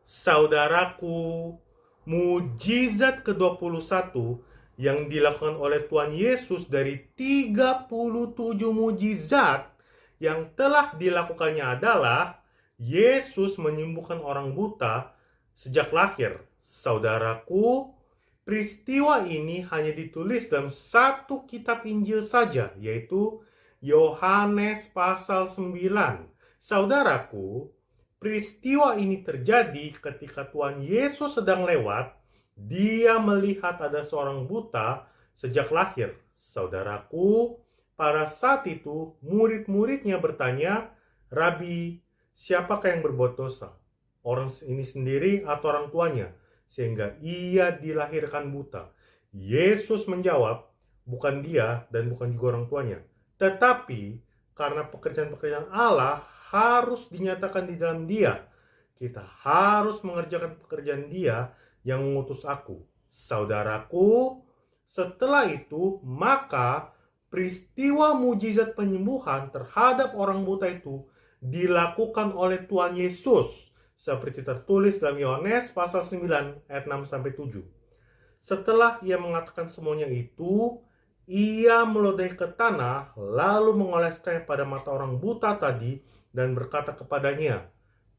Saudaraku, mujizat ke-21 yang dilakukan oleh Tuhan Yesus dari 37 mujizat yang telah dilakukannya adalah Yesus menyembuhkan orang buta sejak lahir. Saudaraku, peristiwa ini hanya ditulis dalam satu kitab Injil saja, yaitu Yohanes pasal 9. Saudaraku, peristiwa ini terjadi ketika Tuhan Yesus sedang lewat. Dia melihat ada seorang buta sejak lahir. Saudaraku, pada saat itu murid-muridnya bertanya, "Rabi, siapakah yang berbuat dosa? Orang ini sendiri atau orang tuanya? Sehingga ia dilahirkan buta." Yesus menjawab, "Bukan dia dan bukan juga orang tuanya. Tetapi karena pekerjaan-pekerjaan Allah harus dinyatakan di dalam dia. Kita harus mengerjakan pekerjaan dia yang mengutus aku." Saudaraku, setelah itu maka peristiwa mujizat penyembuhan terhadap orang buta itu dilakukan oleh Tuhan Yesus seperti tertulis dalam Yohanes pasal 9 ayat 6-7. Setelah ia mengatakan semuanya itu, ia meludahi ke tanah lalu mengoleskannya pada mata orang buta tadi dan berkata kepadanya,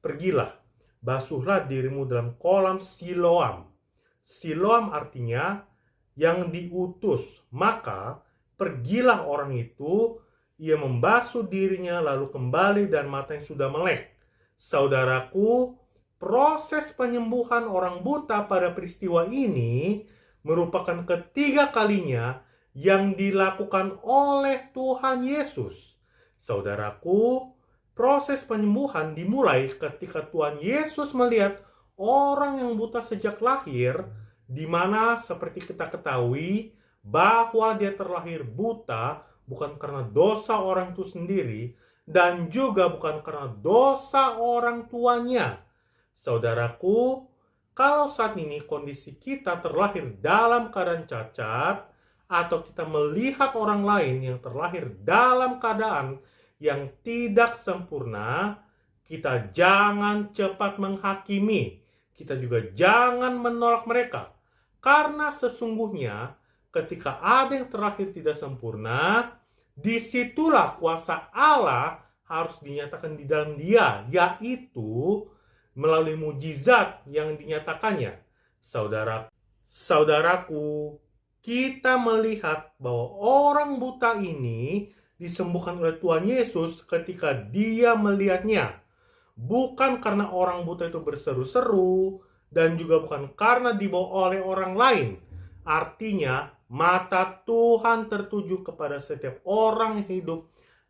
"Pergilah, basuhlah dirimu dalam kolam Siloam." Siloam artinya yang diutus. Maka pergilah orang itu, ia membasuh dirinya lalu kembali dan matanya sudah melek. Saudaraku, proses penyembuhan orang buta pada peristiwa ini merupakan ketiga kalinya yang dilakukan oleh Tuhan Yesus. Saudaraku, proses penyembuhan dimulai ketika Tuhan Yesus melihat orang yang buta sejak lahir, di mana seperti kita ketahui bahwa dia terlahir buta bukan karena dosa orang itu sendiri dan juga bukan karena dosa orang tuanya. Saudaraku, kalau saat ini kondisi kita terlahir dalam keadaan cacat atau kita melihat orang lain yang terlahir dalam keadaan yang tidak sempurna, kita jangan cepat menghakimi. Kita juga jangan menolak mereka. Karena sesungguhnya ketika ada yang terlahir tidak sempurna, disitulah kuasa Allah harus dinyatakan di dalam dia, yaitu melalui mujizat yang dinyatakannya. Saudaraku, kita melihat bahwa orang buta ini disembuhkan oleh Tuhan Yesus ketika dia melihatnya. Bukan karena orang buta itu berseru-seru dan juga bukan karena dibawa oleh orang lain. Artinya, mata Tuhan tertuju kepada setiap orang yang hidup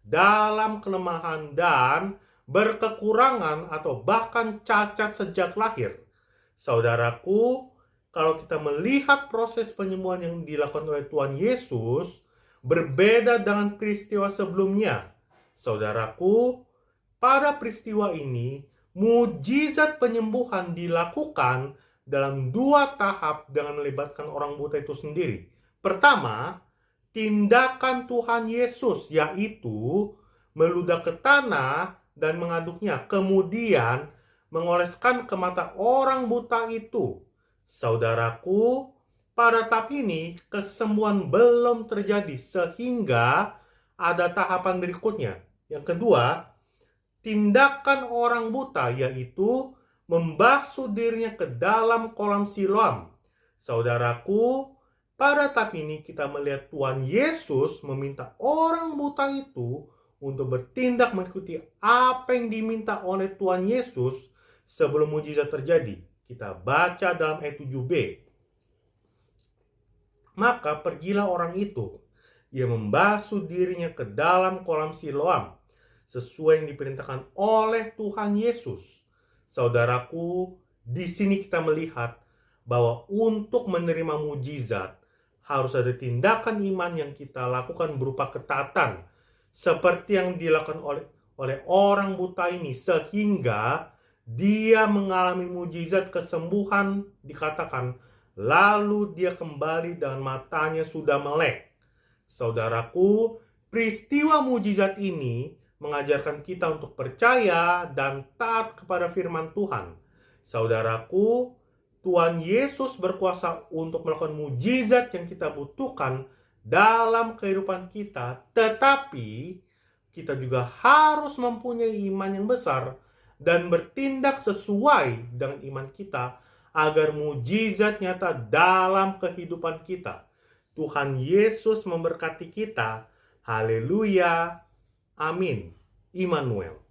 dalam kelemahan dan berkekurangan atau bahkan cacat sejak lahir. Saudaraku, kalau kita melihat proses penyembuhan yang dilakukan oleh Tuhan Yesus berbeda dengan peristiwa sebelumnya. Saudaraku, pada peristiwa ini mujizat penyembuhan dilakukan dalam dua tahap dengan melibatkan orang buta itu sendiri. Pertama, tindakan Tuhan Yesus, yaitu meludah ke tanah dan mengaduknya, kemudian mengoleskan ke mata orang buta itu. Saudaraku, pada tahap ini kesembuhan belum terjadi sehingga ada tahapan berikutnya. Yang kedua, tindakan orang buta yaitu membasuh dirinya ke dalam kolam Siloam. Saudaraku, pada tahap ini kita melihat Tuhan Yesus meminta orang buta itu untuk bertindak mengikuti apa yang diminta oleh Tuhan Yesus sebelum mujizat terjadi. Kita baca dalam ayat 7b. Maka pergilah orang itu, ia membasuh dirinya ke dalam kolam Siloam, sesuai yang diperintahkan oleh Tuhan Yesus. Saudaraku, di sini kita melihat bahwa untuk menerima mujizat harus ada tindakan iman yang kita lakukan berupa ketaatan, seperti yang dilakukan oleh orang buta ini, sehingga dia mengalami mujizat kesembuhan, dikatakan, lalu dia kembali dan matanya sudah melek. Saudaraku, peristiwa mujizat ini mengajarkan kita untuk percaya dan taat kepada firman Tuhan. Saudaraku, Tuhan Yesus berkuasa untuk melakukan mujizat yang kita butuhkan dalam kehidupan kita, tetapi kita juga harus mempunyai iman yang besar dan bertindak sesuai dengan iman kita agar mujizat nyata dalam kehidupan kita. Tuhan Yesus memberkati kita. Haleluya. Amin. Immanuel.